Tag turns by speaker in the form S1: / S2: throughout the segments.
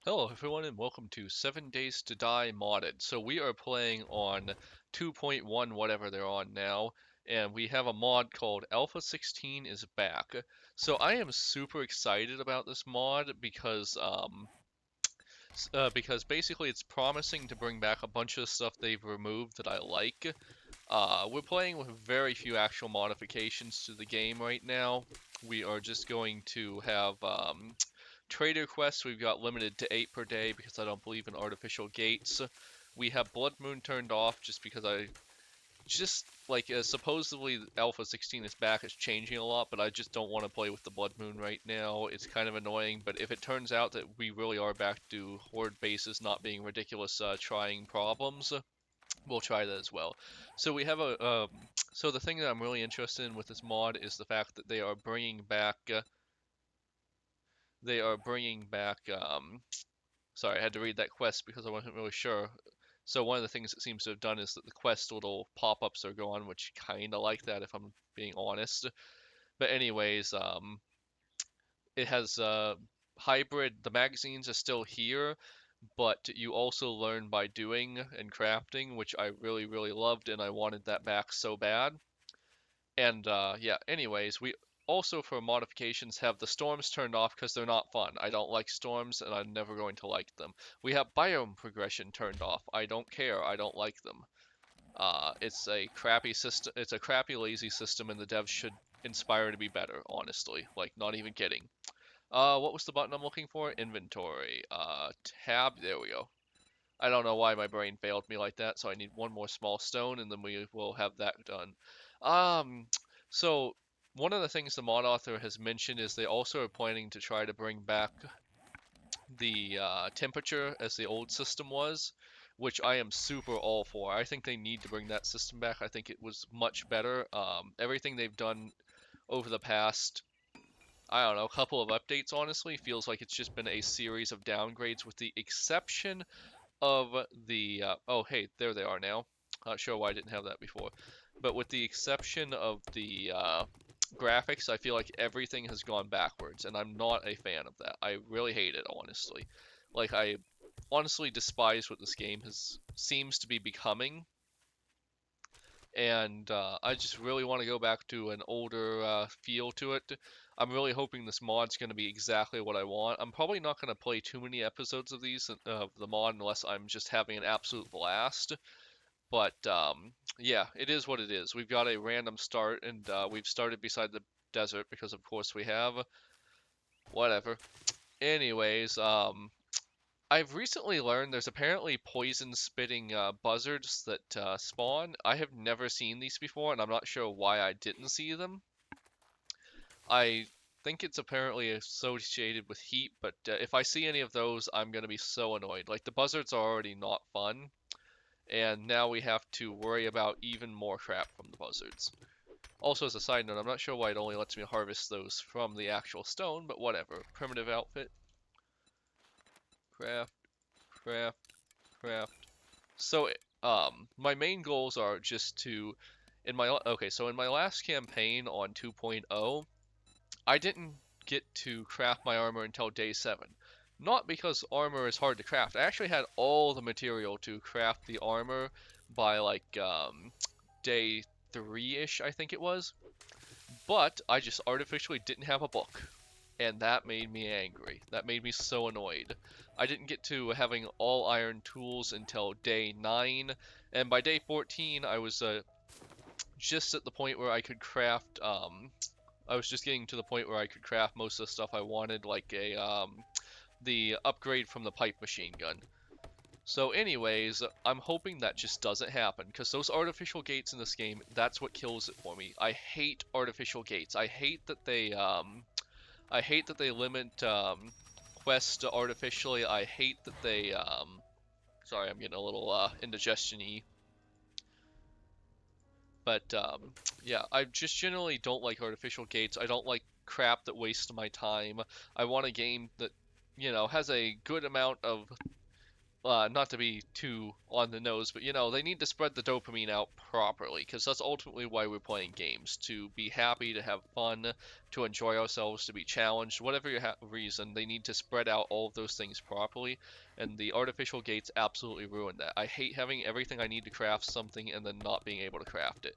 S1: Hello everyone and welcome to 7 Days to Die Modded. So we are playing on 2.1 whatever they're on now, and we have a mod called Alpha 16 is back. So I am super excited about this mod because basically it's promising to bring back a bunch of stuff they've removed that I like. We're playing with very few actual modifications to the game right now. We are just going to have trader quests. We've got limited to 8 per day because I don't believe in artificial gates. We have Blood Moon turned off just because I just like supposedly Alpha 16 is back. It's changing a lot, but I just don't want to play with the Blood Moon right now. It's kind of annoying, but if it turns out that we really are back to horde bases not being ridiculous trying problems, we'll try that as well. So we have so the thing that I'm really interested in with this mod is the fact that they are bringing back sorry, I had to read that quest because I wasn't really sure. So one of the things it seems to have done is that the quest little pop-ups are gone, which kind of like that if I'm being honest. But anyways, it has hybrid. The magazines are still here, but you also learn by doing and crafting, which I really really loved, and I wanted that back so bad. And yeah, anyways, we also for modifications have the storms turned off because they're not fun. I don't like storms and I'm never going to like them. We have biome progression turned off. I don't care. I don't like them. It's a crappy system. It's a crappy, lazy system, and the devs should inspire to be better. Honestly, like not even kidding. What was the button I'm looking for? Inventory. Tab. There we go. I don't know why my brain failed me like that, so I need one more small stone, and then we will have that done. Um, so one of the things the mod author has mentioned is they also are planning to try to bring back the temperature as the old system was, which I am super all for. I think they need to bring that system back. I think it was much better. Everything they've done over the past, I don't know, couple of updates, honestly, feels like it's just been a series of downgrades, with the exception of the oh hey, there they are now. Not sure why I didn't have that before, but with the exception of the graphics, I feel like everything has gone backwards, and I'm not a fan of that. I really hate it, honestly. Like I honestly despise what this game has seems to be becoming, and I just really want to go back to an older feel to it. I'm really hoping this mod's going to be exactly what I want. I'm probably not going to play too many episodes of these of the mod unless I'm just having an absolute blast. But yeah, it is what it is. We've got a random start, and we've started beside the desert because, of course, we have. Whatever. Anyways, I've recently learned there's apparently poison spitting buzzards that spawn. I have never seen these before, and I'm not sure why I didn't see them. I think it's apparently associated with heat, but if I see any of those, I'm going to be so annoyed. Like, the buzzards are already not fun, and now we have to worry about even more crap from the buzzards. Also, as a side note, I'm not sure why it only lets me harvest those from the actual stone, but whatever. Primitive outfit. Craft, craft, craft. So, my main goals are just to, in my last campaign on 2.0, I didn't get to craft my armor until day 7. Not because armor is hard to craft. I actually had all the material to craft the armor by like day 3-ish, I think it was. But I just artificially didn't have a book. And that made me angry. That made me so annoyed. I didn't get to having all iron tools until day 9, and by day 14 I was just at the point where I could craft I was just getting to the point where I could craft most of the stuff I wanted, like the upgrade from the pipe machine gun. So anyways, I'm hoping that just doesn't happen, because those artificial gates in this game, that's what kills it for me. I hate artificial gates. I hate that they limit quests artificially. I hate that they sorry, I'm getting a little indigestion-y. But yeah, I just generally don't like artificial gates. I don't like crap that wastes my time. I want a game that, has a good amount of not to be too on the nose, but they need to spread the dopamine out properly because that's ultimately why we're playing games, to be happy, to have fun, to enjoy ourselves, to be challenged, whatever your reason, they need to spread out all of those things properly, and the artificial gates absolutely ruin that. I hate having everything I need to craft something and then not being able to craft it.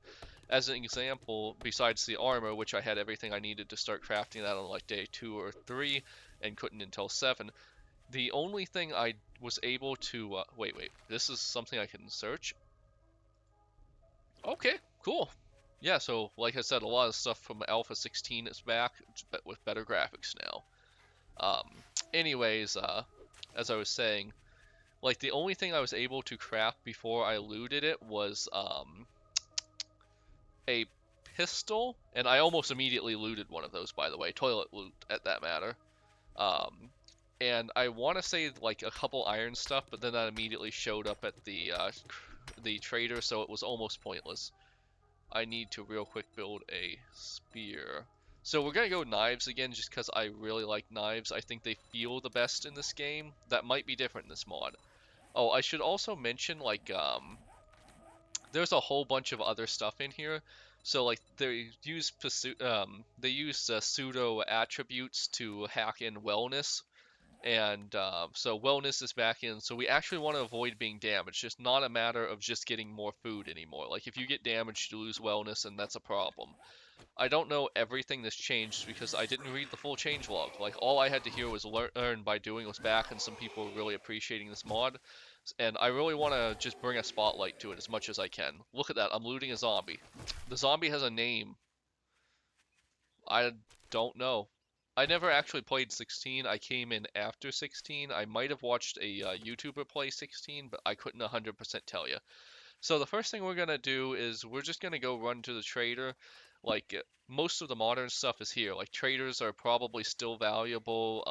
S1: As an example, besides the armor, which I had everything I needed to start crafting that on like day 2 or 3 and couldn't until 7, the only thing I was able to wait, this is something I can search. Okay, cool. Yeah, so like I said, a lot of stuff from Alpha 16 is back, but with better graphics now. Um, anyways, as I was saying, like the only thing I was able to craft before I looted it was a pistol, and I almost immediately looted one of those, by the way, toilet loot at that matter. Um, and I want to say like a couple iron stuff, but then that immediately showed up at the trader, so it was almost pointless. I need to real quick build a spear. So we're gonna go knives again, just because I really like knives. I think they feel the best in this game. That might be different in this mod. Oh, I should also mention like there's a whole bunch of other stuff in here. So like they use pseudo attributes to hack in wellness, and so wellness is back in. So we actually want to avoid being damaged. It's not a matter of just getting more food anymore. Like if you get damaged, you lose wellness, and that's a problem. I don't know everything that's changed because I didn't read the full changelog. Like all I had to hear was learn by doing was back, and some people were really appreciating this mod. And I really want to just bring a spotlight to it as much as I can. Look at that, I'm looting a zombie. The zombie has a name. I don't know. I never actually played 16. I came in after 16. I might have watched a YouTuber play 16, but I couldn't 100% tell you. So the first thing we're gonna do is we're just gonna go run to the trader. Like most of the modern stuff is here. Like traders are probably still valuable.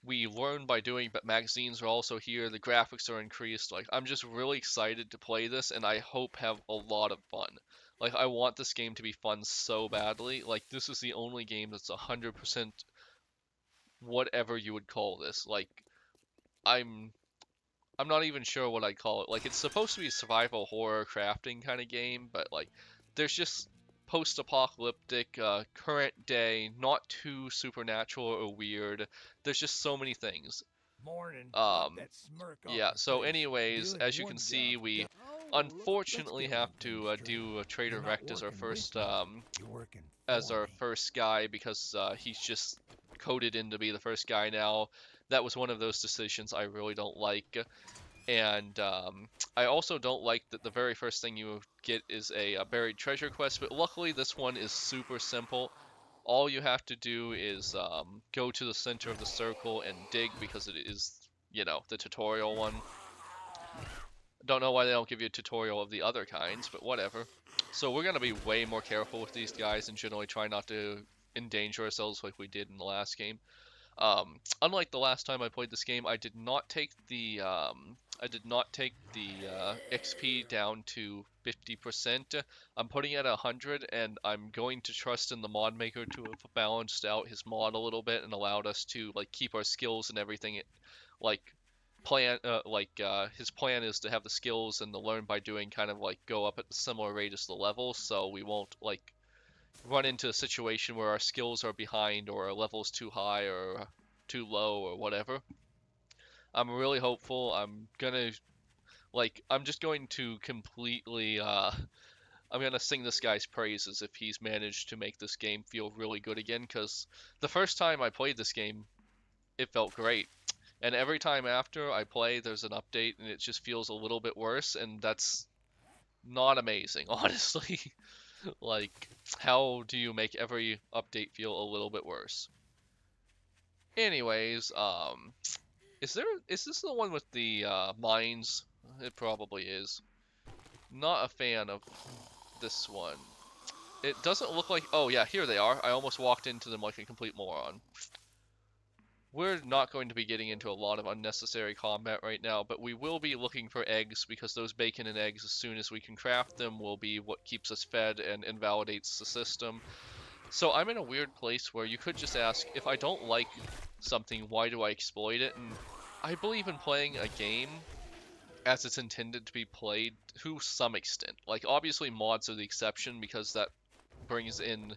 S1: We learn by doing, but magazines are also here. The graphics are increased. Like I'm just really excited to play this, and I hope have a lot of fun. Like I want this game to be fun so badly. Like this is the only game that's 100% whatever you would call this. Like I'm I'm not even sure what I'd call it. Like it's supposed to be a survival horror crafting kind of game, but like there's just post-apocalyptic, current day, not too supernatural or weird. There's just so many things.
S2: Morning. Wipe
S1: Um,
S2: that smirk off
S1: yeah.
S2: your
S1: So,
S2: face. You
S1: anyways,
S2: do it
S1: as you can
S2: one
S1: see,
S2: job.
S1: we
S2: Oh, well, let's
S1: unfortunately
S2: get
S1: have
S2: one thing
S1: to
S2: straight.
S1: do a Trader
S2: You're not
S1: Rect
S2: working with me. You're working
S1: as
S2: for
S1: our
S2: me.
S1: first guy because he's just coded in to be the first guy now. That was one of those decisions I really don't like. And I also don't like that the very first thing you get is a buried treasure quest, but luckily this one is super simple. All you have to do is go to the center of the circle and dig because it is, the tutorial one. Don't know why they don't give you a tutorial of the other kinds, but whatever. So we're going to be way more careful with these guys and generally try not to endanger ourselves like we did in the last game. Unlike the last time I played this game, I did not take the XP down to 50%. I'm putting it at 100, and I'm going to trust in the mod maker to have balanced out his mod a little bit and allowed us to like keep our skills and everything like his plan is to have the skills and the learn by doing kind of like go up at the similar rate as the level, so we won't like run into a situation where our skills are behind or our level's too high or too low or whatever. I'm really hopeful. I'm just going to completely I'm gonna sing this guy's praises if he's managed to make this game feel really good again, because the first time I played this game, it felt great. And every time after I play, there's an update and it just feels a little bit worse, and that's not amazing, honestly. Like, how do you make every update feel a little bit worse? Anyways, is this the one with the mines? It probably is. Not a fan of this one. It doesn't look like. Oh yeah, here they are. I almost walked into them like a complete moron. We're not going to be getting into a lot of unnecessary combat right now, but we will be looking for eggs because those bacon and eggs, as soon as we can craft them, will be what keeps us fed and invalidates the system. So I'm in a weird place where you could just ask, if I don't like something, why do I exploit it? And I believe in playing a game as it's intended to be played to some extent. Like, obviously, mods are the exception because that brings in,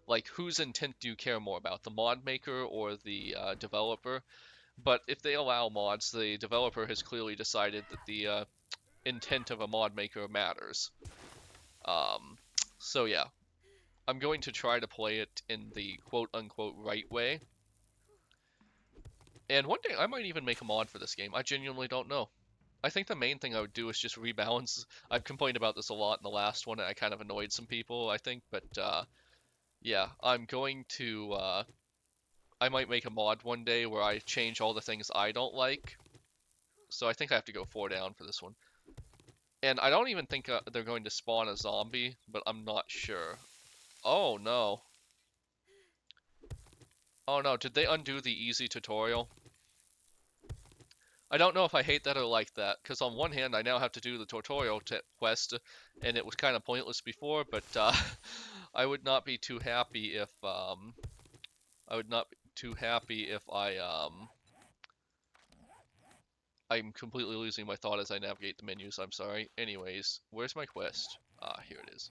S1: like, whose intent do you care more about, the mod maker or the developer? But if they allow mods, the developer has clearly decided that the intent of a mod maker matters. Um, so yeah, I'm going to try to play it in the quote unquote right way. And one day I might even make a mod for this game. I genuinely don't know. I think the main thing I would do is just rebalance. I've complained about this a lot in the last one, and I kind of annoyed some people, I think. But yeah, I'm going to. I might make a mod one day where I change all the things I don't like. So I think I have to go 4 down for this one. And I don't even think they're going to spawn a zombie, but I'm not sure. Oh no. Oh no, did they undo the easy tutorial? I don't know if I hate that or like that, because on one hand I now have to do the tutorial quest, and it was kind of pointless before, but I would not be too happy if I would not be too happy if I'm completely losing my thought as I navigate the menus. I'm sorry. Anyways, where's my quest? Ah, here it is.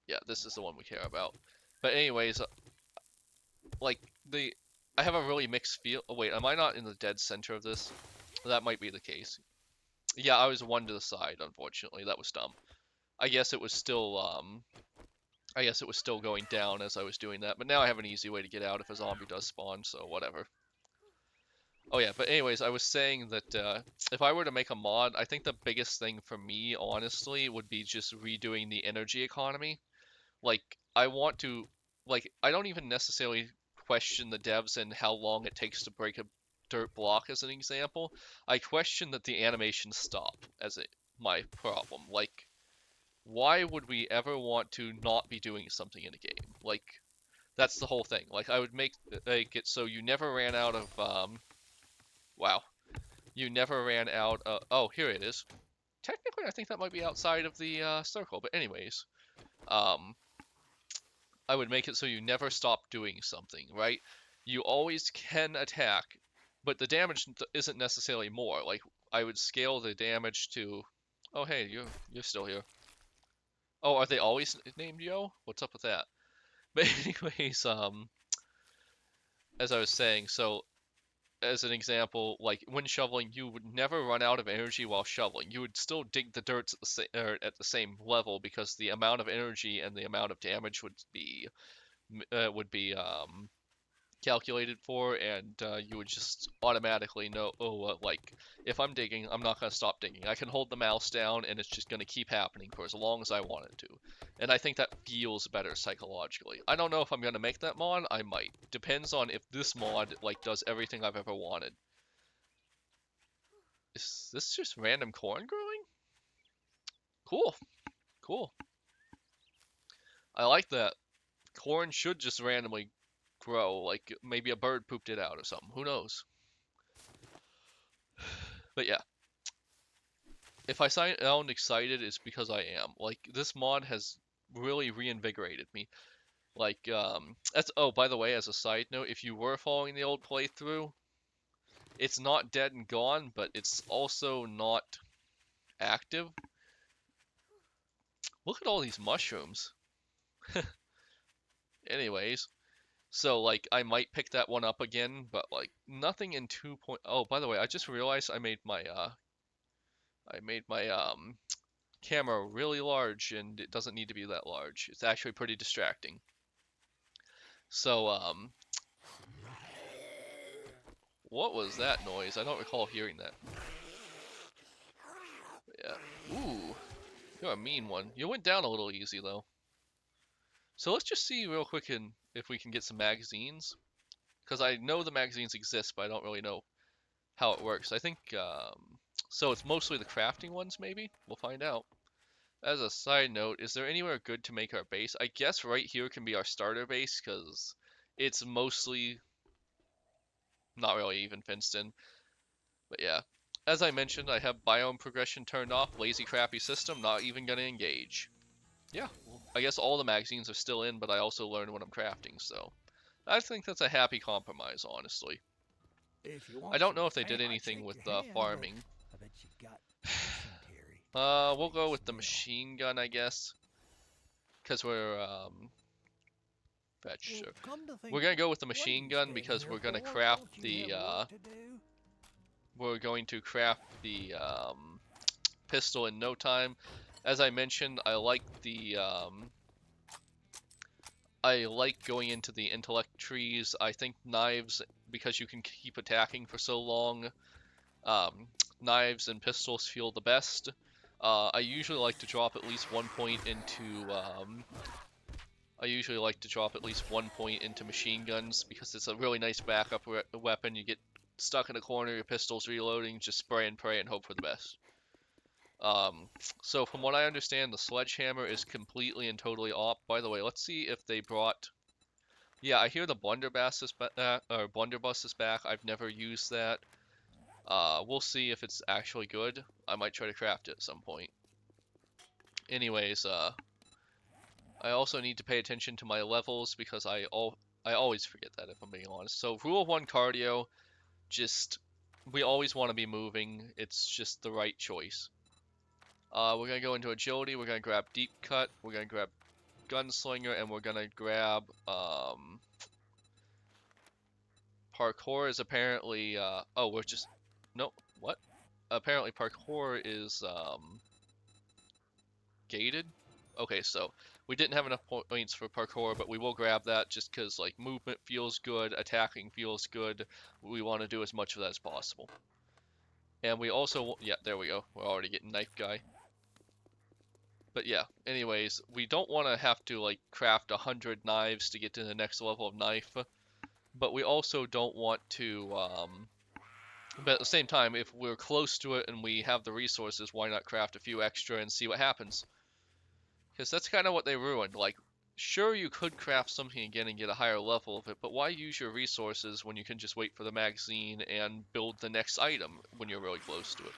S1: Yeah, this is the one we care about. But anyways, like the I have a really mixed feel. Oh wait, am I not in the dead center of this? That might be the case. Yeah, I was one to the side, unfortunately. That was dumb. I guess it was still I guess it was still going down as I was doing that, but now I have an easy way to get out if a zombie does spawn, so whatever. Oh yeah, but anyways, I was saying that if I were to make a mod, I think the biggest thing for me, honestly, would be just redoing the energy economy. Like, I want to, like, I don't even necessarily question the devs and how long it takes to break a dirt block as an example. I question that the animations stop as my problem. Like, why would we ever want to not be doing something in a game? Like, that's the whole thing. Like, I would make it so you never ran out of, wow, you never ran out of, oh, here it is. Technically, I think that might be outside of the circle, but anyways, um, I would make it so you never stop doing something, right? You always can attack, but the damage isn't necessarily more. Like, I would scale the damage to, oh, hey, you're still here. Oh, are they always named Yo? What's up with that? But anyways, as I was saying, so as an example, like when shoveling, you would never run out of energy while shoveling. You would still dig the dirt at the same level because the amount of energy and the amount of damage would be calculated for, and you would just automatically know, oh, like if I'm digging, I'm not going to stop digging. I can hold the mouse down, and it's just going to keep happening for as long as I want it to. And I think that feels better psychologically. I don't know if I'm going to make that mod. I might. Depends on if this mod like does everything I've ever wanted. Is this just random corn growing? Cool, cool. I like that. Corn should just randomly grow, like maybe a bird pooped it out or something. Who knows? But yeah, if I sound excited, it's because I am. Like, this mod has really reinvigorated me. Like, that's, oh, by the way, as a side note, if you were following the old playthrough, it's not dead and gone, but it's also not active. Look at all these mushrooms. Anyways, so, like, I might pick that one up again, but, like, nothing in 2 point... Oh, by the way, I just realized I made my, camera really large, and it doesn't need to be that large. It's actually pretty distracting. So, what was that noise? I don't recall hearing that. But yeah. Ooh, you're a mean one. You went down a little easy, though. So let's just see real quick if we can get some magazines. Because I know the magazines exist, but I don't really know how it works. I think, so it's mostly the crafting ones, maybe? We'll find out. As a side note, is there anywhere good to make our base? I guess right here can be our starter base, because it's mostly not really even fenced in. But yeah, as I mentioned, I have biome progression turned off, lazy crappy system, not even gonna engage. Yeah, well, I guess all the magazines are still in, but I also learn what I'm crafting, so I think that's a happy compromise, honestly.
S2: If you
S1: I
S2: want
S1: don't
S2: some
S1: know if they did
S2: fame, I'd
S1: anything
S2: shake
S1: with
S2: your hand, but
S1: farming.
S2: I bet you got dysentery.
S1: We'll
S2: Pretty
S1: go with the
S2: smell.
S1: machine gun, I guess, because we're fetch.
S2: Well,
S1: Sure.
S2: come to
S1: We're
S2: think of
S1: gonna
S2: it,
S1: go with the
S2: what are
S1: machine
S2: you
S1: gun
S2: standing
S1: because
S2: here
S1: we're gonna
S2: for?
S1: craft
S2: Don't you have
S1: the
S2: work to do?
S1: pistol in no time. As I mentioned, I like going into the intellect trees. I think knives, because you can keep attacking for so long, um, knives and pistols feel the best. I usually like to drop at least 1 point into I usually like to drop at least 1 point into machine guns because it's a really nice backup weapon. You get stuck in a corner, your pistol's reloading, just spray and pray and hope for the best. Um, so from what I understand, the sledgehammer is completely and totally op. By the way, let's see if they brought. Yeah, I hear the blunderbuss is back. I've never used that. We'll see if it's actually good. I might try to craft it at some point. Anyways, I also need to pay attention to my levels because I always forget that if I'm being honest. So rule of one cardio, just we always want to be moving. It's just the right choice. We're gonna go into agility. We're gonna grab deep cut. We're gonna grab gunslinger, and we're gonna grab parkour. Is apparently oh, we're just no, what? Apparently parkour is gated. Okay, so we didn't have enough points for parkour, but we will grab that just because like movement feels good, attacking feels good. We want to do as much of that as possible. And we also, yeah, there we go. We're already getting knife guy. But yeah, anyways, we don't want to have to like craft 100 knives to get to the next level of knife, but we also don't want to, but at the same time, if we're close to it and we have the resources, why not craft a few extra and see what happens? Because that's kind of what they ruined. Like, sure, you could craft something again and get a higher level of it, but why use your resources when you can just wait for the magazine and build the next item when you're really close to it?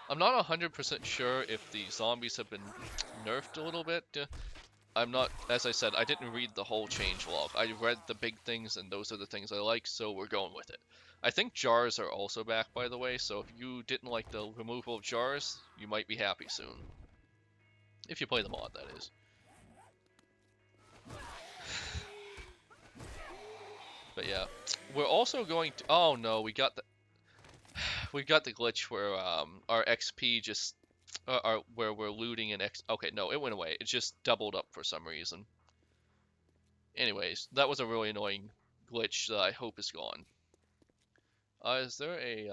S1: I'm not 100% sure if the zombies have been nerfed a little bit. I'm not, as I said, I didn't read the whole change log. I read the big things, and those are the things I like, so we're going with it. I think jars are also back, by the way, so if you didn't like the removal of jars, you might be happy soon. If you play the mod, that is. But yeah, we're also going to. Oh no, we got the glitch where our XP just where we're looting and X. Okay, no, it went away. It just doubled up for some reason. Anyways, that was a really annoying glitch that I hope is gone. Is there a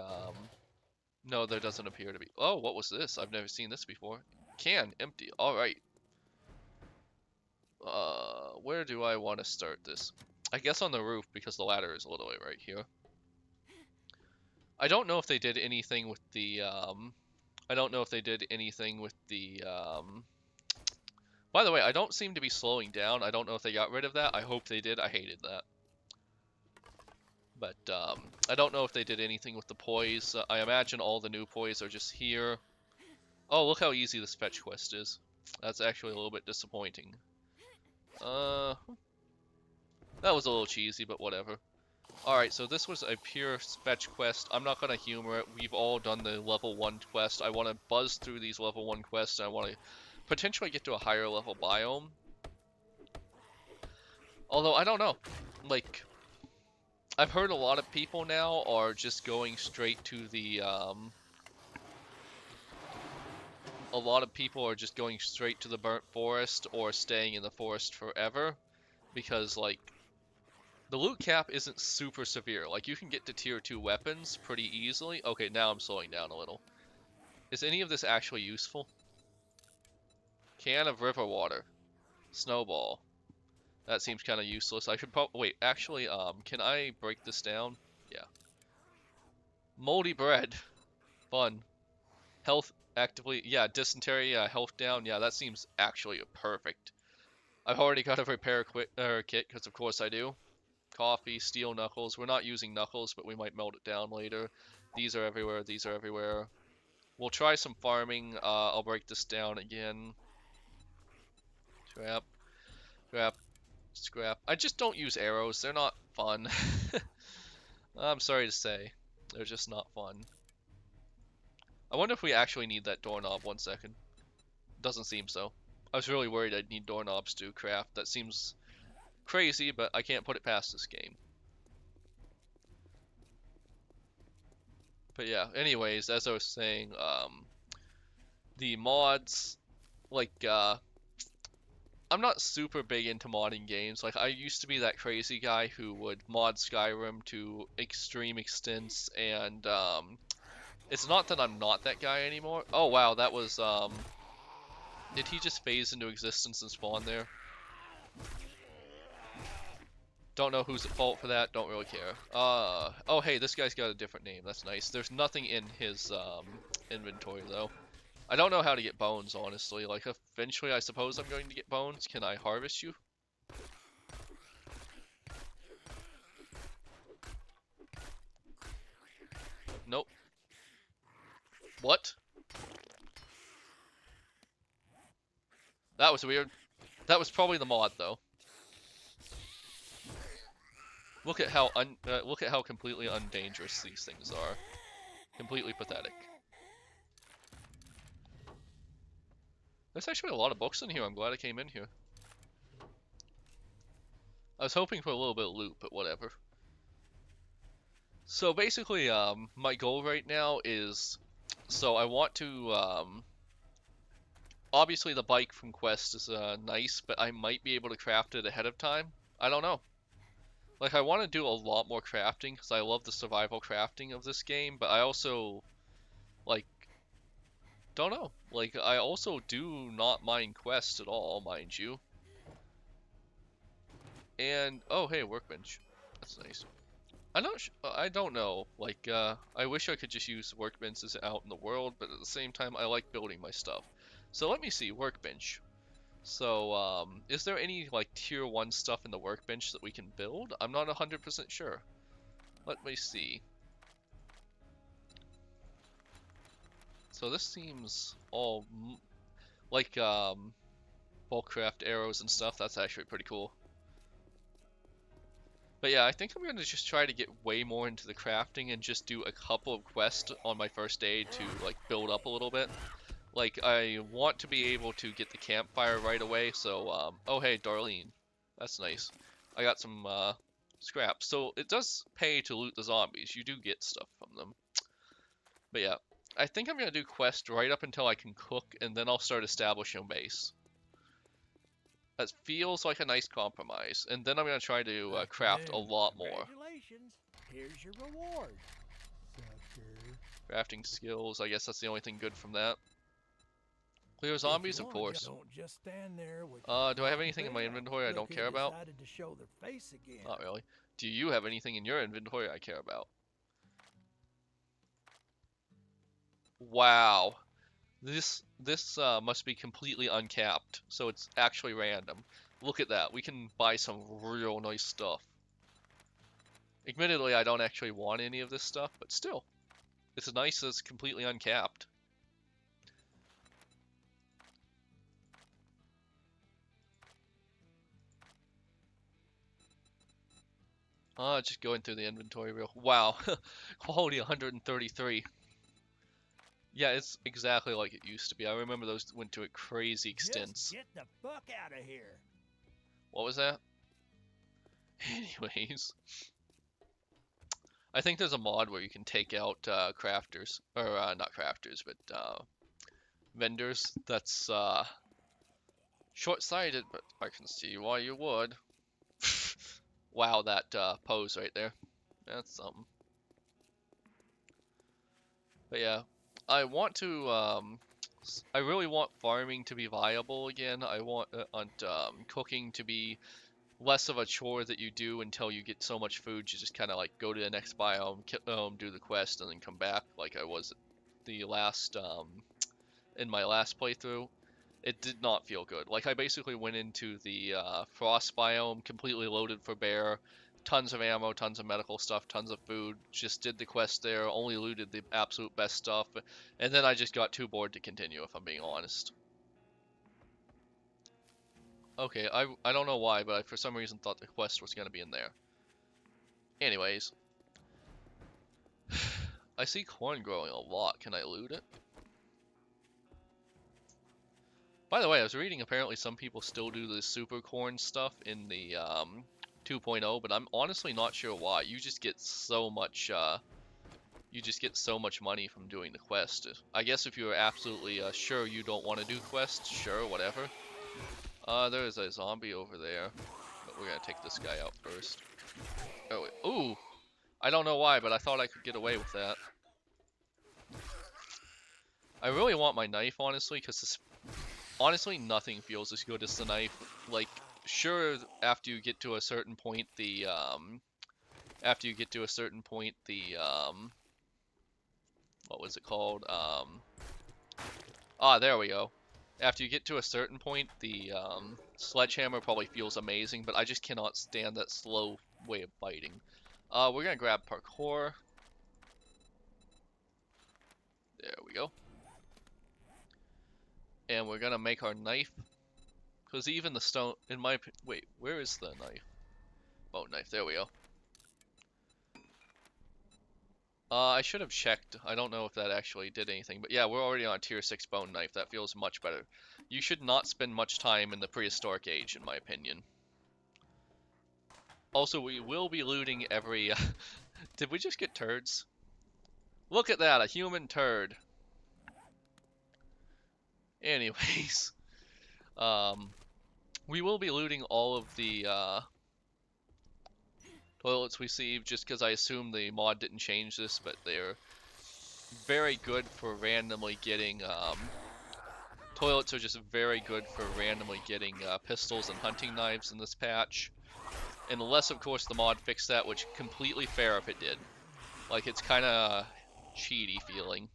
S1: No, there doesn't appear to be. Oh, what was this? I've never seen this before. Can empty. All right. Where do I want to start this? I guess on the roof because the ladder is a little bit right here. I don't know if they did anything with the I don't know if they did anything with the By the way, I don't seem to be slowing down. I don't know if they got rid of that. I hope they did. I hated that. But I don't know if they did anything with the poise. I imagine all the new poise are just here. Oh, look how easy this fetch quest is. That's actually a little bit disappointing. Uh, that was a little cheesy, but whatever. Alright, so this was a pure fetch quest. I'm not gonna humor it. We've all done the level 1 quest. I want to buzz through these level 1 quests. I want to potentially get to a higher level biome. Although, I don't know. Like, I've heard a lot of people now are just going straight to the, a lot of people are just going straight to the burnt forest or staying in the forest forever. Because, like, the loot cap isn't super severe. Like, you can get to tier 2 weapons pretty easily. Okay, now I'm slowing down a little. Is any of this actually useful? Can of river water. Snowball. That seems kind of useless. I should probably... Wait, actually, can I break this down? Yeah. Moldy bread. Fun. Health actively... Yeah, dysentery, health down. Yeah, that seems actually perfect. I've already got a repair kit, because of course I do. Coffee, steel knuckles. We're not using knuckles, but we might melt it down later. These are everywhere. These are everywhere. We'll try some farming. I'll break this down again. Scrap, scrap, scrap. I just don't use arrows. They're not fun. I'm sorry to say, they're just not fun. I wonder if we actually need that doorknob. 1 second. Doesn't seem so. I was really worried I'd need doorknobs to craft. That seems crazy, but I can't put it past this game. But yeah, anyways, as I was saying, the mods, like, I'm not super big into modding games. Like, I used to be that crazy guy who would mod Skyrim to extreme extents, and, it's not that I'm not that guy anymore. Oh, wow, that was, did he just phase into existence and spawn there? Don't know who's at fault for that, don't really care. Oh hey, this guy's got a different name, that's nice. There's nothing in his, inventory, though. I don't know how to get bones, honestly. Like, eventually I suppose I'm going to get bones. Can I harvest you? Nope. What? That was weird. That was probably the mod, though. Look at how completely undangerous these things are. Completely pathetic. There's actually a lot of books in here. I'm glad I came in here. I was hoping for a little bit of loot, but whatever. So basically, my goal right now is, so I want to, obviously the bike from Quest is nice, but I might be able to craft it ahead of time. I don't know. Like, I want to do a lot more crafting because I love the survival crafting of this game, but I also, like, don't know. Like, I also do not mind Quest at all, mind you. And, oh, hey, workbench. That's nice. I don't know. Like, I wish I could just use workbenches out in the world, but at the same time, I like building my stuff. So let me see, workbench. So, is there any, like, tier 1 stuff in the workbench that we can build? I'm not 100% sure. Let me see. So this seems all, like, bulk craft arrows and stuff. That's actually pretty cool. But yeah, I think I'm going to just try to get way more into the crafting and just do a couple of quests on my first day to, like, build up a little bit. Like, I want to be able to get the campfire right away, so, oh hey, Darlene. That's nice. I got some, scraps. So, it does pay to loot the zombies. You do get stuff from them. But yeah, I think I'm gonna do quest right up until I can cook, and then I'll start establishing a base. That feels like a nice compromise. And then I'm gonna try to, craft a
S2: Afternoon.
S1: lot more.
S2: Congratulations. Here's your reward. Sucker.
S1: Crafting skills, I guess that's the only thing good from that. Clear
S2: If you
S1: zombies, of
S2: want,
S1: course.
S2: don't just stand there with
S1: Do I have
S2: your
S1: anything in my
S2: feet up.
S1: inventory I
S2: Look
S1: don't
S2: who
S1: care about?
S2: decided to show their face again.
S1: Not really. Do you have anything in your inventory I care about? Wow. This must be completely uncapped, so it's actually random. Look at that. We can buy some real nice stuff. Admittedly, I don't actually want any of this stuff, but still. It's nice that it's completely uncapped. Just going through the inventory real. Wow. Quality 133. Yeah, it's exactly like it used to be. I remember those went to a crazy
S2: Just
S1: extents.
S2: get the fuck out of here.
S1: What was that? Anyways, I think there's a mod where you can take out crafters, or not crafters, but vendors. That's short-sighted, but I can see why you would. Wow, that pose right there. That's something. But yeah, I want to. I really want farming to be viable again. I want cooking to be less of a chore that you do until you get so much food you just kind of like go to the next biome, do the quest, and then come back like I was the last in my last playthrough. It did not feel good. Like I basically went into the frost biome completely loaded for bear, tons of ammo, tons of medical stuff, tons of food. Just did the quest there, only looted the absolute best stuff, and then I just got too bored to continue. If I'm being honest. Okay, I don't know why, but I for some reason thought the quest was gonna be in there. Anyways, I see corn growing a lot. Can I loot it? By the way, I was reading apparently some people still do the super corn stuff in the 2.0, but I'm honestly not sure why. You just get so much money from doing the quest. I guess if you're absolutely sure you don't want to do quests, sure, whatever. There's a zombie over there, but we're gonna take this guy out first. Oh, wait. Ooh! I don't know why, but I thought I could get away with that. I really want my knife, honestly, because honestly, nothing feels as good as the knife. Like, sure, after you get to a certain point, what was it called? There we go. After you get to a certain point, the sledgehammer probably feels amazing, but I just cannot stand that slow way of fighting. We're gonna grab parkour. There we go. And we're gonna make our knife, because even the stone, wait, where is the knife? Oh, knife, there we go. I should have checked. I don't know if that actually did anything, but yeah, we're already on a tier 6 bone knife. That feels much better. You should not spend much time in the prehistoric age, in my opinion. Also, we will be looting every... Did we just get turds? Look at that, a human turd. Anyways, um, we will be looting all of the toilets we see, just because I assume the mod didn't change this, but they're very good for randomly getting toilets are just very good for randomly getting pistols and hunting knives in this patch. Unless, of course, the mod fixed that, which completely fair if it did. Like, it's kind of cheaty feeling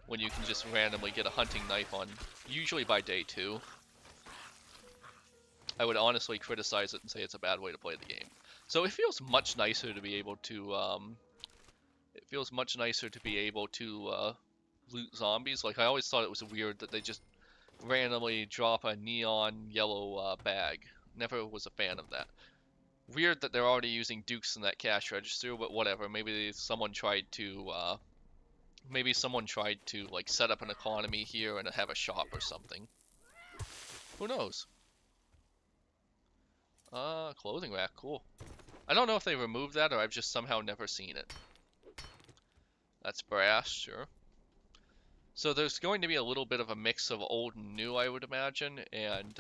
S1: when you can just randomly get a hunting knife on, usually by day 2. I would honestly criticize it and say it's a bad way to play the game. So it feels much nicer to be able to, loot zombies. Like, I always thought it was weird that they just randomly drop a neon yellow bag. Never was a fan of that. Weird that they're already using dukes in that cash register, but whatever. Maybe someone tried to like set up an economy here and have a shop or something. Who knows? Clothing rack, cool. I don't know if they removed that or I've just somehow never seen it. That's brass, sure. So there's going to be a little bit of a mix of old and new, I would imagine, and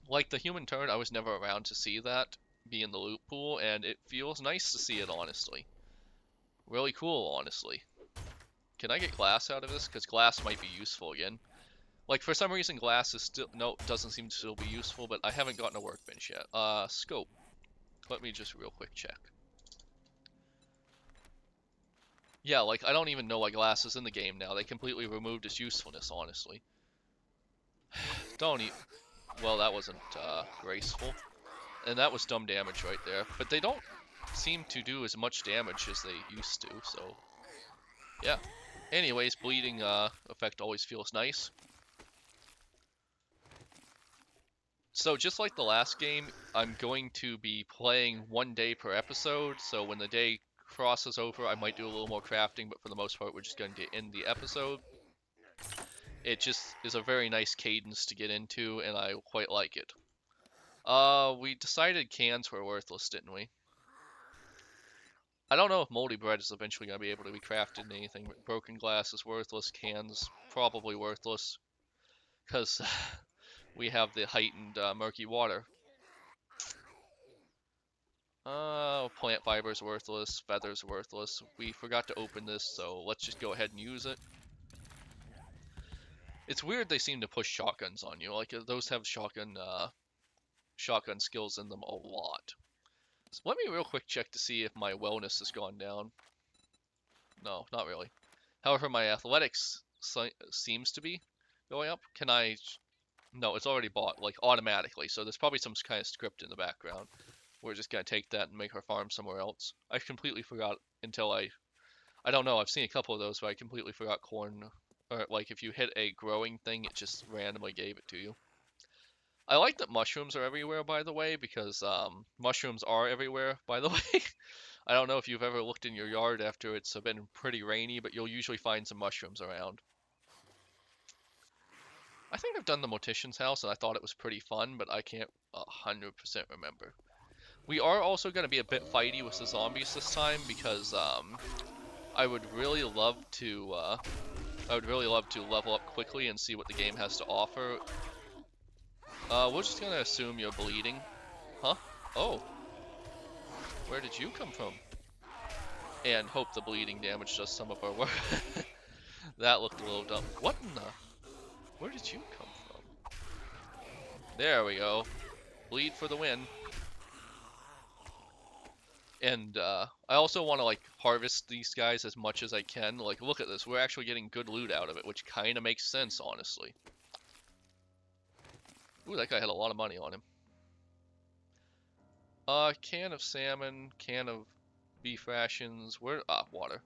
S1: like the human turn, I was never around to see that be in the loot pool, and it feels nice to see it, honestly. Really cool, honestly. Can I get glass out of this? Because glass might be useful again. Like, for some reason, glass is still... No, doesn't seem to still be useful, but I haven't gotten a workbench yet. Scope. Let me just real quick check. Yeah, like, I don't even know why glass is in the game now. They completely removed its usefulness, honestly. Don't eat... Well, that wasn't, graceful. And that was dumb damage right there. But they don't seem to do as much damage as they used to, so... Yeah. Anyways, bleeding, effect always feels nice. So just like the last game, I'm going to be playing 1 day per episode, so when the day crosses over, I might do a little more crafting, but for the most part, we're just going to end the episode. It just is a very nice cadence to get into, and I quite like it. We decided cans were worthless, didn't we? I don't know if moldy bread is eventually going to be able to be crafted in anything, but broken glass is worthless, cans probably worthless, because we have the heightened murky water. Plant fiber's worthless, feather's worthless. We forgot to open this, so let's just go ahead and use it. It's weird they seem to push shotguns on you. Like, those have shotgun skills in them a lot. So let me real quick check to see if my wellness has gone down. No, not really. However, my athletics seems to be going up. Can I... No, it's already bought, like, automatically, so there's probably some kind of script in the background. We're just gonna take that and make our farm somewhere else. I completely forgot until I don't know, I've seen a couple of those, but I completely forgot corn, or like if you hit a growing thing, it just randomly gave it to you. I like that mushrooms are everywhere, by the way, because mushrooms are everywhere, by the way. I don't know if you've ever looked in your yard after it's been pretty rainy, but you'll usually find some mushrooms around. I think I've done the Mortician's house and I thought it was pretty fun, but I can't 100% remember. We are also going to be a bit fighty with the zombies this time because I would really love to level up quickly and see what the game has to offer. We're just gonna assume you're bleeding. Huh? Oh, where did you come from? And hope the bleeding damage does some of our work. That looked a little dumb. What in the? Where did you come from? There we go. Bleed for the win. And I also want to like harvest these guys as much as I can. Like, look at this. We're actually getting good loot out of it, which kind of makes sense, honestly. Ooh, that guy had a lot of money on him. Can of salmon, can of beef rations. Where? Ah, water.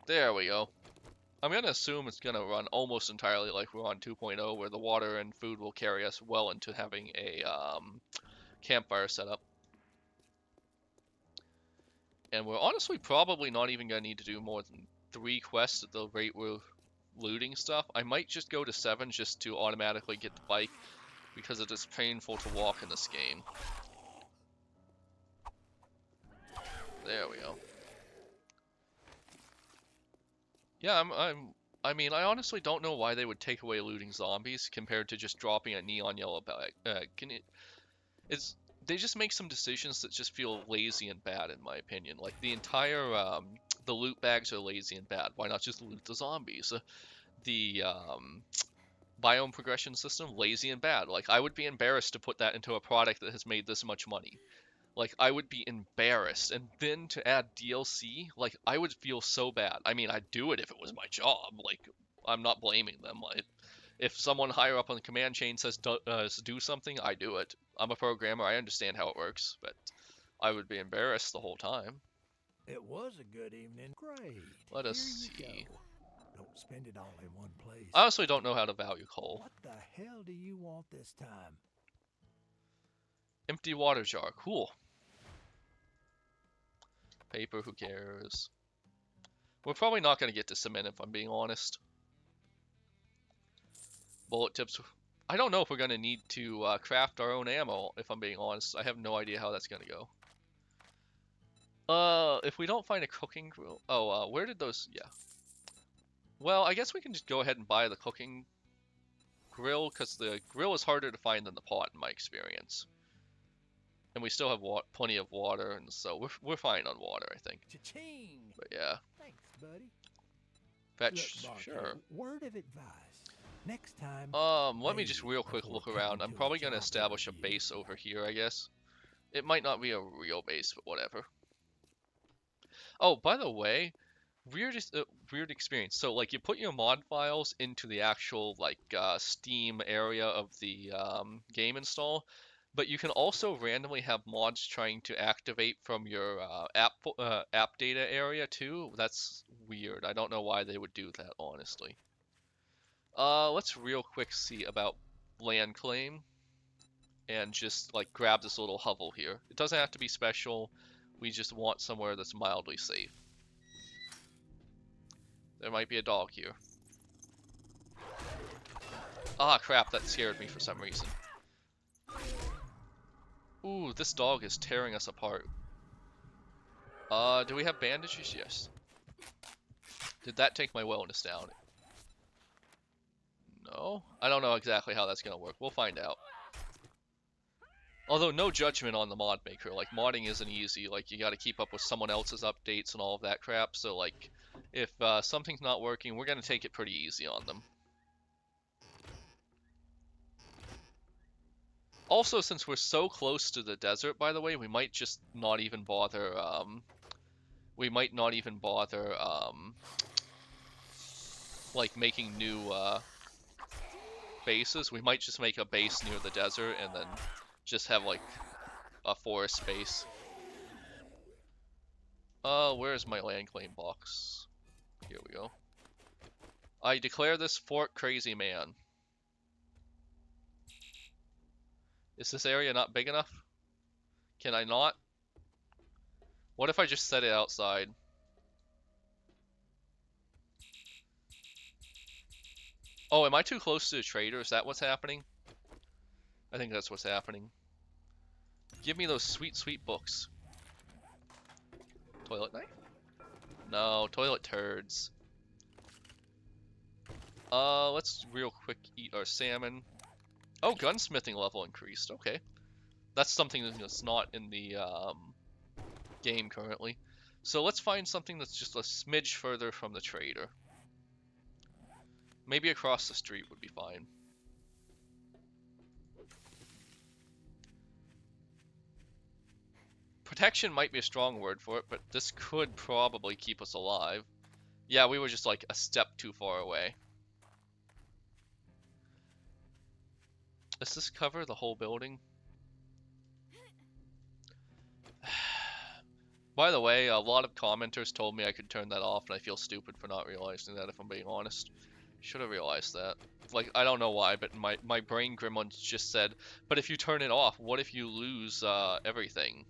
S1: There we go. I'm gonna assume it's gonna run almost entirely like we're on 2.0, where the water and food will carry us well into having a campfire setup. And we're honestly probably not even gonna need to do more than 3 quests at the rate we're looting stuff. I might just go to 7 just to automatically get the bike, because it is painful to walk in this game. There we go. Yeah, I mean, I honestly don't know why they would take away looting zombies compared to just dropping a neon yellow bag. It's they just make some decisions that just feel lazy and bad, in my opinion. Like the entire the loot bags are lazy and bad. Why not just loot the zombies? The biome progression system, lazy and bad. Like I would be embarrassed to put that into a product that has made this much money. Like, I would be embarrassed. And then to add DLC, like, I would feel so bad. I mean, I'd do it if it was my job. Like, I'm not blaming them. Like, if someone higher up on the command chain says do something, I do it. I'm a programmer. I understand how it works, but I would be embarrassed the whole time.
S2: It was a good evening. Great.
S1: Let us
S2: Here you
S1: see.
S2: go. Don't spend it all in one place.
S1: I honestly don't know how to value coal.
S2: What the hell do you want this time?
S1: Empty water jar. Cool. Paper, who cares? We're probably not going to get to cement if I'm being honest. Bullet tips. I don't know if we're going to need to craft our own ammo, if I'm being honest. I have no idea how that's going to go. If we don't find a cooking grill... Oh, where did those... Yeah. Well, I guess we can just go ahead and buy the cooking grill, because the grill is harder to find than the pot, in my experience. And we still have plenty of water, and so we're fine on water, I think.
S2: Cha-ching!
S1: But yeah.
S2: Thanks, buddy.
S1: Fetch,
S2: Look,
S1: sure.
S2: word of advice. Next time,
S1: Let me just real quick look around. I'm probably going to establish a base over here, I guess. It might not be a real base, but whatever. Oh, by the way, weird experience. So, like, you put your mod files into the actual, like, Steam area of the game install, but you can also randomly have mods trying to activate from your app data area, too. That's weird. I don't know why they would do that, honestly. Let's real quick see about land claim and just like grab this little hovel here. It doesn't have to be special. We just want somewhere that's mildly safe. There might be a dog here. Ah, crap, that scared me for some reason. Ooh, this dog is tearing us apart. Do we have bandages? Yes. Did that take my wellness down? No? I don't know exactly how that's gonna work. We'll find out. Although, no judgment on the mod maker. Like, modding isn't easy. Like, you gotta keep up with someone else's updates and all of that crap. So, like, if something's not working, we're gonna take it pretty easy on them. Also, since we're so close to the desert, by the way, we might just not even bother, like, making new, bases. We might just make a base near the desert and then just have, like, a forest base. Where's my land claim box? Here we go. I declare this fort crazy man. Is this area not big enough? Can I not? What if I just set it outside? Oh, am I too close to the trader? Is that what's happening? I think that's what's happening. Give me those sweet, sweet books. Toilet knife? No, toilet turds. Let's real quick eat our salmon. Oh, gunsmithing level increased. Okay. That's something that's not in the game currently. So let's find something that's just a smidge further from the trader. Maybe across the street would be fine. Protection might be a strong word for it, but this could probably keep us alive. Yeah, we were just like a step too far away. Does this cover the whole building? By the way, a lot of commenters told me I could turn that off, and I feel stupid for not realizing that, if I'm being honest. Should have realized that. Like, I don't know why, but my brain gremlins just said, but if you turn it off, what if you lose everything?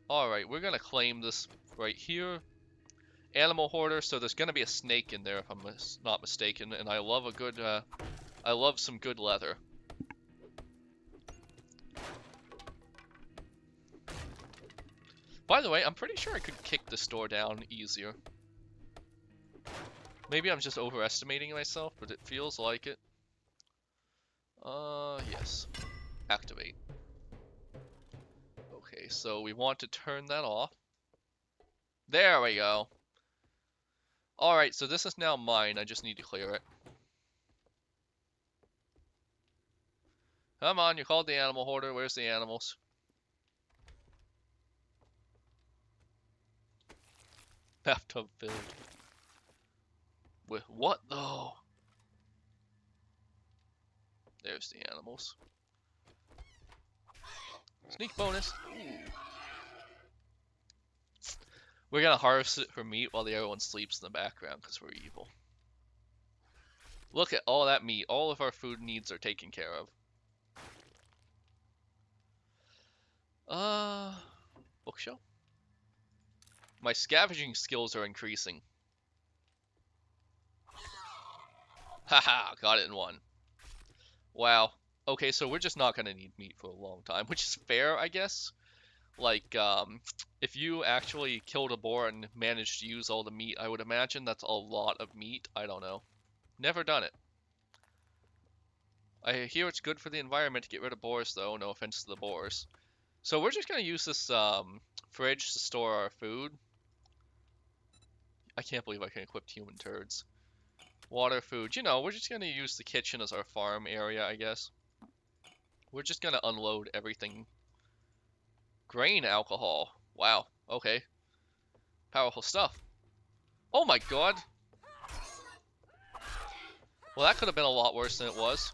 S1: Alright, we're gonna claim this right here. Animal hoarder, so there's gonna be a snake in there if I'm not mistaken, and I love a good, I love some good leather. By the way, I'm pretty sure I could kick this door down easier. Maybe I'm just overestimating myself, but it feels like it. Yes. Activate. Okay, so we want to turn that off. There we go. Alright, so this is now mine. I just need to clear it. Come on, you called the animal hoarder. Where's the animals? Bathtub filled. With what, though? There's the animals. Sneak bonus. Ooh. We're gonna harvest it for meat while the other one sleeps in the background because we're evil. Look at all that meat. All of our food needs are taken care of. Bookshelf? My scavenging skills are increasing. Haha, got it in one. Wow. Okay, so we're just not gonna need meat for a long time, which is fair, I guess. Like, if you actually killed a boar and managed to use all the meat, I would imagine that's a lot of meat. I don't know. Never done it. I hear it's good for the environment to get rid of boars, though. No offense to the boars. So we're just gonna use this fridge to store our food. I can't believe I can equip human turds. Water, food. You know, we're just gonna use the kitchen as our farm area, I guess. We're just gonna unload everything. Grain alcohol. Wow. Okay. Powerful stuff. Oh my god. Well, that could have been a lot worse than it was.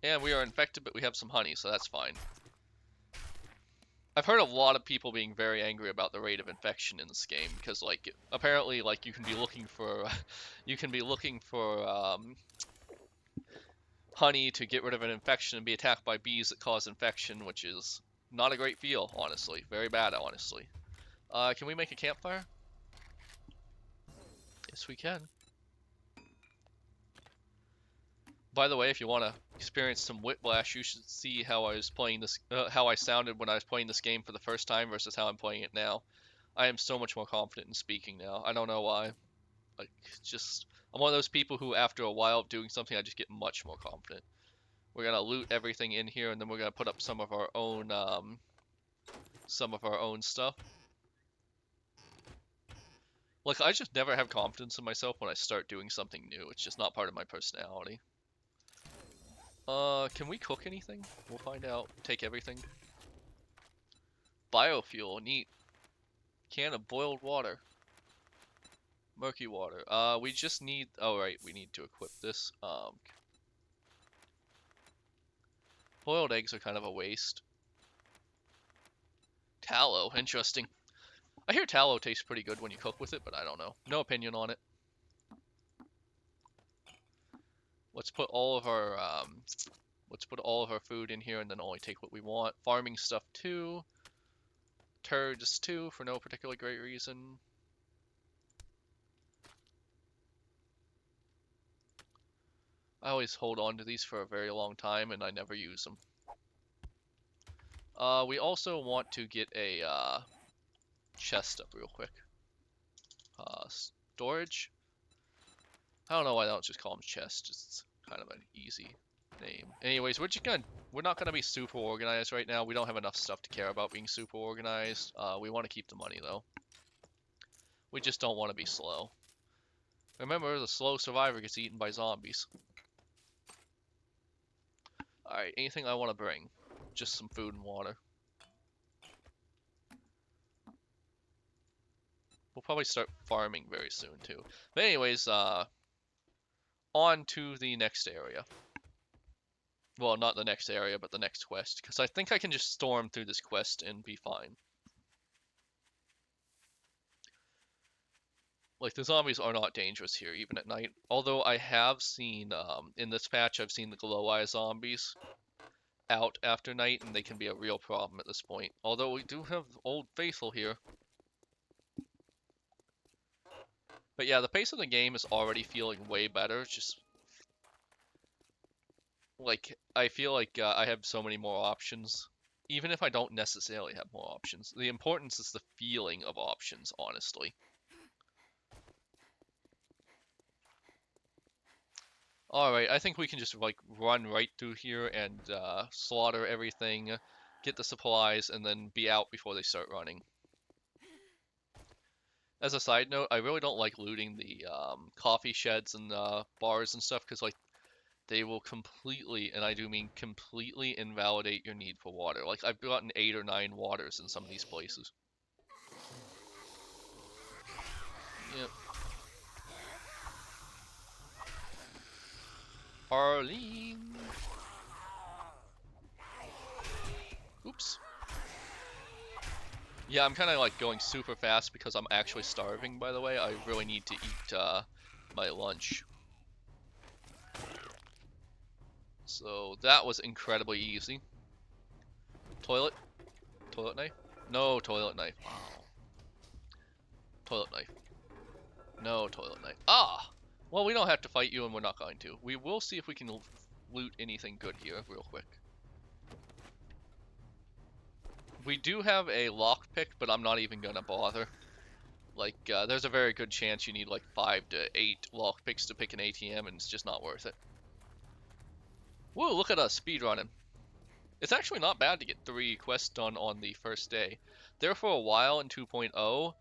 S1: And we are infected, but we have some honey, so that's fine. I've heard a lot of people being very angry about the rate of infection in this game because, like, apparently, like, you can be looking for, honey to get rid of an infection and be attacked by bees that cause infection, which is not a great feel, honestly. Very bad, honestly. Can we make a campfire? Yes, we can. By the way, if you want to experience some whiplash, you should see how I was playing this, how I sounded when I was playing this game for the first time versus how I'm playing it now. I am so much more confident in speaking now. I don't know why. Like, just, I'm one of those people who, after a while of doing something, I just get much more confident. We're gonna loot everything in here, and then we're gonna put up some of our own stuff. Like, I just never have confidence in myself when I start doing something new. It's just not part of my personality. Can we cook anything? We'll find out. Take everything. Biofuel, neat. Can of boiled water. Murky water. We just need, oh right, we need to equip this. Boiled eggs are kind of a waste. Tallow, interesting. I hear tallow tastes pretty good when you cook with it, but I don't know. No opinion on it. Let's put all of our Let's put all of our food in here and then only take what we want. Farming stuff too. Turds too, for no particular great reason. I always hold on to these for a very long time and I never use them. We also want to get a chest up real quick. Storage? I don't know why I don't just call them chest. It's kind of an easy name. Anyways, we're not gonna be super organized right now. We don't have enough stuff to care about being super organized. We want to keep the money though. We just don't want to be slow. Remember, the slow survivor gets eaten by zombies. Alright, anything I want to bring? Just some food and water. We'll probably start farming very soon too. But anyways, on to the next area. Well, not the next area, but the next quest. Because I think I can just storm through this quest and be fine. Like, the zombies are not dangerous here, even at night. Although I have seen, in this patch, I've seen the glow eye zombies out after night, and they can be a real problem at this point. Although we do have Old Faithful here. But yeah, the pace of the game is already feeling way better. It's just, like, I feel like I have so many more options. Even if I don't necessarily have more options. The importance is the feeling of options, honestly. Alright, I think we can just, like, run right through here and slaughter everything, get the supplies, and then be out before they start running. As a side note, I really don't like looting the coffee sheds and bars and stuff, because, like, they will completely, and I do mean completely, invalidate your need for water. Like, I've gotten 8 or 9 waters in some of these places. Yep. Arlene! Oops. Yeah, I'm kind of like going super fast because I'm actually starving, by the way. I really need to eat my lunch. So that was incredibly easy. Toilet? Toilet knife? No toilet knife. Wow. Toilet knife. No toilet knife. Ah! Well, we don't have to fight you and we're not going to. We will see if we can loot anything good here real quick. We do have a lockpick, but I'm not even gonna bother. Like, there's a very good chance you need like 5 to 8 lockpicks to pick an ATM, and it's just not worth it. Woo, look at us speedrunning. It's actually not bad to get 3 quests done on the first day. There for a while in 2.0,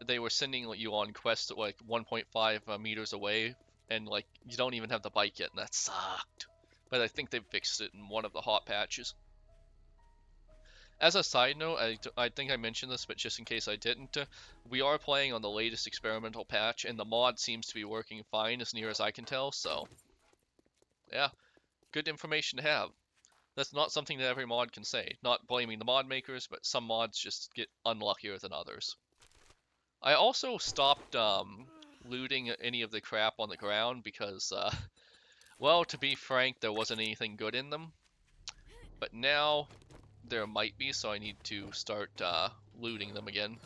S1: they were sending you on quests at like 1.5 meters away, and like you don't even have the bike yet, and that sucked. But I think they fixed it in one of the hot patches. As a side note, I think I mentioned this, but just in case I didn't, we are playing on the latest experimental patch, and the mod seems to be working fine as near as I can tell, so yeah, good information to have. That's not something that every mod can say. Not blaming the mod makers, but some mods just get unluckier than others. I also stopped looting any of the crap on the ground because, well, to be frank, there wasn't anything good in them. But now there might be, so I need to start looting them again.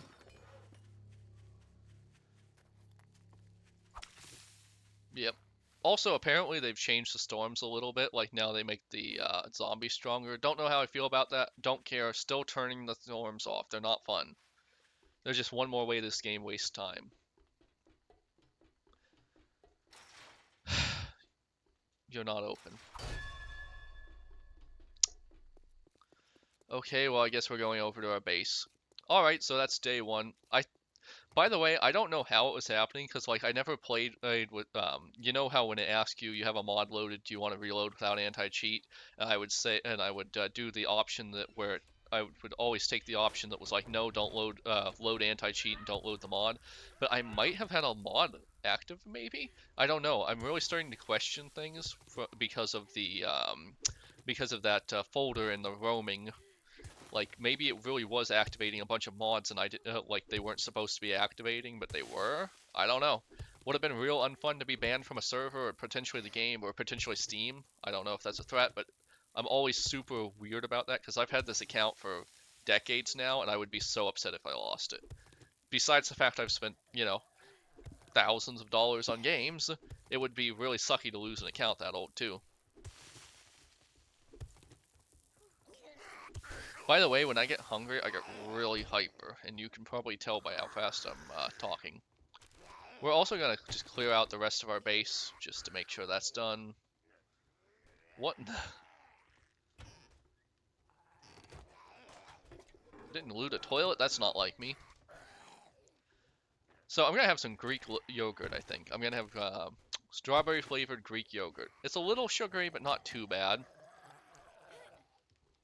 S1: Yep. Also, apparently they've changed the storms a little bit. Like now they make the zombies stronger. Don't know how I feel about that. Don't care. Still turning the storms off. They're not fun. There's just one more way this game wastes time. You're not open. Okay, well I guess we're going over to our base. Alright, so that's day one. By the way, I don't know how it was happening because like I never played with you know how when it asks you have a mod loaded, do you want to reload without anti-cheat? And I would say, and I would do the option that where I would always take the option that was like no, don't load anti-cheat and don't load the mod. But I might have had a mod active maybe. I don't know. I'm really starting to question things because of the because of that folder in the roaming. Like maybe it really was activating a bunch of mods and I did like they weren't supposed to be activating, but they were. I don't know. Would have been real unfun to be banned from a server or potentially the game or potentially Steam. I don't know if that's a threat, but I'm always super weird about that because I've had this account for decades now, and I would be so upset if I lost it. Besides the fact I've spent, thousands of dollars on games, it would be really sucky to lose an account that old too. By the way, when I get hungry, I get really hyper, and you can probably tell by how fast I'm talking. We're also gonna just clear out the rest of our base, just to make sure that's done. What? Didn't loot a toilet? That's not like me. So I'm gonna have some Greek yogurt, I think. I'm gonna have strawberry flavored Greek yogurt. It's a little sugary, but not too bad.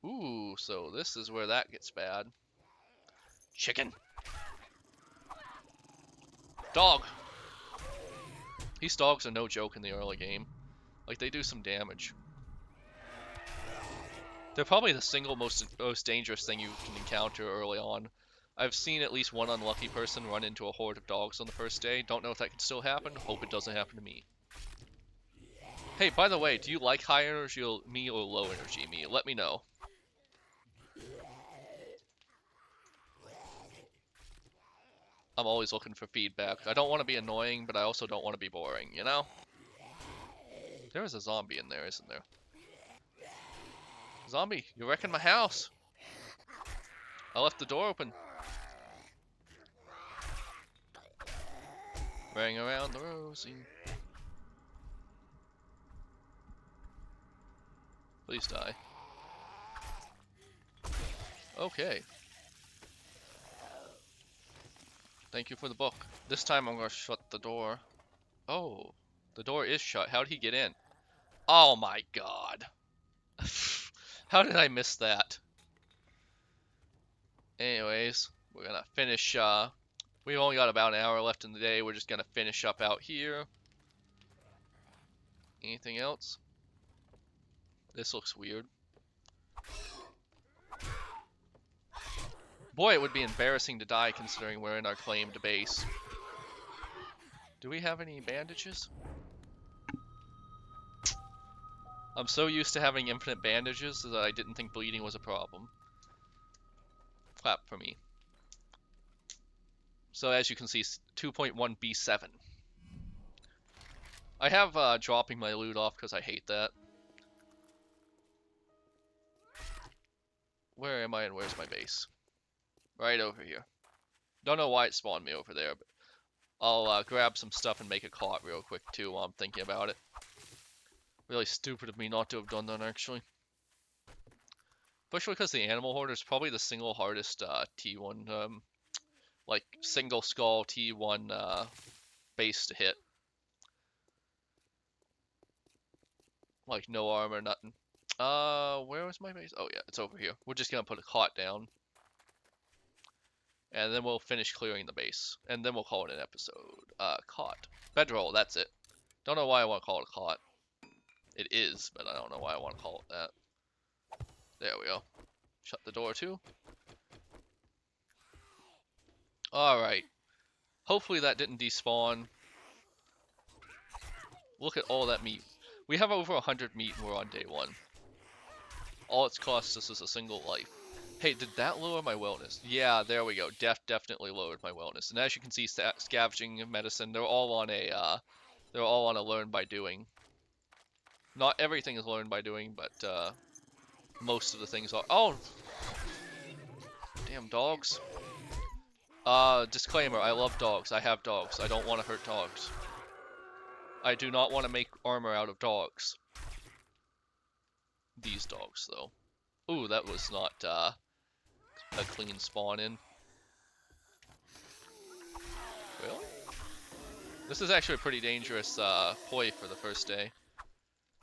S1: Ooh, so this is where that gets bad. Chicken. Dog. These dogs are no joke in the early game. Like, they do some damage. They're probably the single most dangerous thing you can encounter early on. I've seen at least one unlucky person run into a horde of dogs on the first day. Don't know if that can still happen. Hope it doesn't happen to me. Hey, by the way, do you like high energy me or low energy me? Let me know. I'm always looking for feedback. I don't want to be annoying, but I also don't want to be boring, you know? There is a zombie in there, isn't there? Zombie, you're wrecking my house. I left the door open. Ring around the rosy. Please die. Okay. Thank you for the book. This time I'm gonna shut the door. Oh, the door is shut. How'd he get in? Oh my god. How did I miss that? Anyways, we're gonna finish, we've only got about an hour left in the day. We're just gonna finish up out here. Anything else? This looks weird. Boy, it would be embarrassing to die considering we're in our claimed base. Do we have any bandages? I'm so used to having infinite bandages that I didn't think bleeding was a problem. Clap for me. So as you can see, 2.1 B7. I have dropping my loot off because I hate that. Where am I and where's my base? Right over here. Don't know why it spawned me over there, but I'll grab some stuff and make a cot real quick too while I'm thinking about it. Really stupid of me not to have done that actually. Especially because the animal hoarder is probably the single hardest T1, like single skull T1 base to hit. Like no armor, nothing. Where was my base? Oh yeah, it's over here. We're just gonna put a cot down. And then we'll finish clearing the base. And then we'll call it an episode. Cot. Bedroll, that's it. Don't know why I want to call it a cot. It is, but I don't know why I want to call it that. There we go. Shut the door too. Alright. Hopefully that didn't despawn. Look at all that meat. We have over 100 meat and we're on day 1. All it's cost us is a single life. Hey, did that lower my wellness? Yeah, there we go. Definitely lowered my wellness. And as you can see, scavenging medicine, they're all on a learn by doing. Not everything is learned by doing, but most of the things are. Oh, damn dogs. Disclaimer, I love dogs. I have dogs. I don't want to hurt dogs. I do not want to make armor out of dogs. These dogs, though. Ooh, that was not a clean spawn in. Really? This is actually a pretty dangerous ploy for the first day.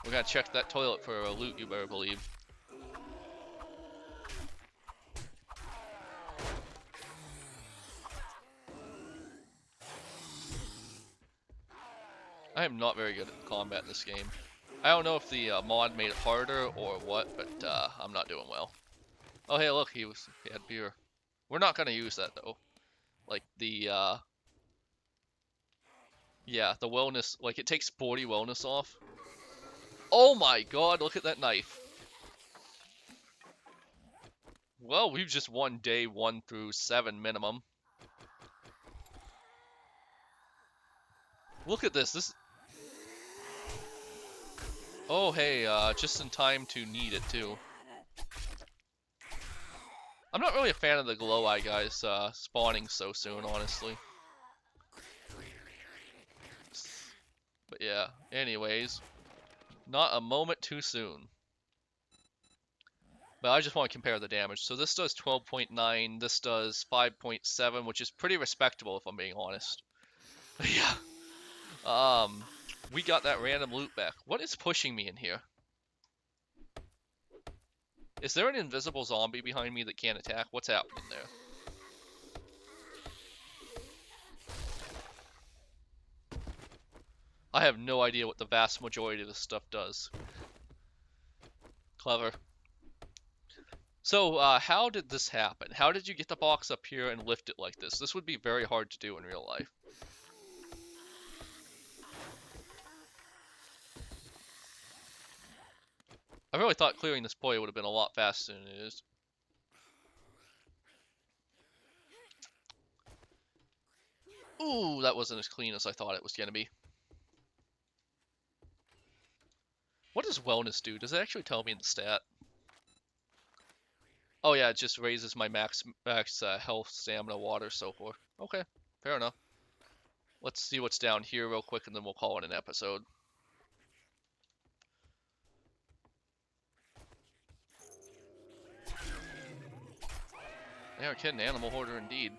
S1: We're gonna check that toilet for a loot, you better believe. I am not very good at combat in this game. I don't know if the mod made it harder or what, but I'm not doing well. Oh hey, look, he had beer. We're not gonna use that though. Like the Yeah, the wellness, like it takes 40 wellness off. Oh my god, look at that knife. Well, we've just won day 1 through 7 minimum. Look at this. Oh hey, just in time to need it too. I'm not really a fan of the glow eye guys spawning so soon, honestly. But yeah, anyways, not a moment too soon. But I just want to compare the damage. So this does 12.9, this does 5.7, which is pretty respectable if I'm being honest. Yeah. Um, we got that random loot back. What is pushing me in here? Is there an invisible zombie behind me that can't attack? What's happening there? I have no idea what the vast majority of this stuff does. Clever. So, how did this happen? How did you get the box up here and lift it like this? This would be very hard to do in real life. I really thought clearing this pole would have been a lot faster than it is. Ooh, that wasn't as clean as I thought it was going to be. What does wellness do? Does it actually tell me in the stat? Oh yeah, it just raises my max health, stamina, water, so forth. Okay, fair enough. Let's see what's down here real quick, and then we'll call it an episode. Yeah, kidding, animal hoarder indeed.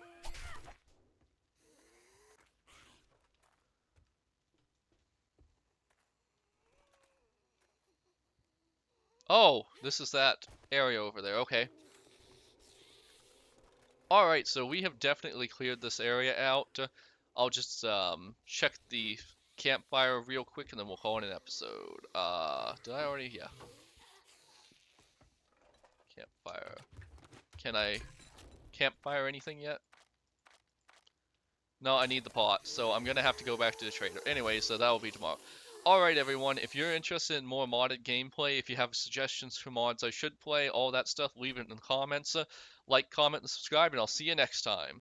S1: Oh, this is that area over there. Okay. All right, so we have definitely cleared this area out. I'll just check the campfire real quick, and then we'll call it an episode. Did I already? Yeah. Campfire. Can I campfire anything yet? No, I need the pot, so I'm gonna have to go back to the trader. Anyway, so that will be tomorrow. Alright everyone, if you're interested in more modded gameplay, if you have suggestions for mods I should play, all that stuff, leave it in the comments. Like, comment, and subscribe, and I'll see you next time.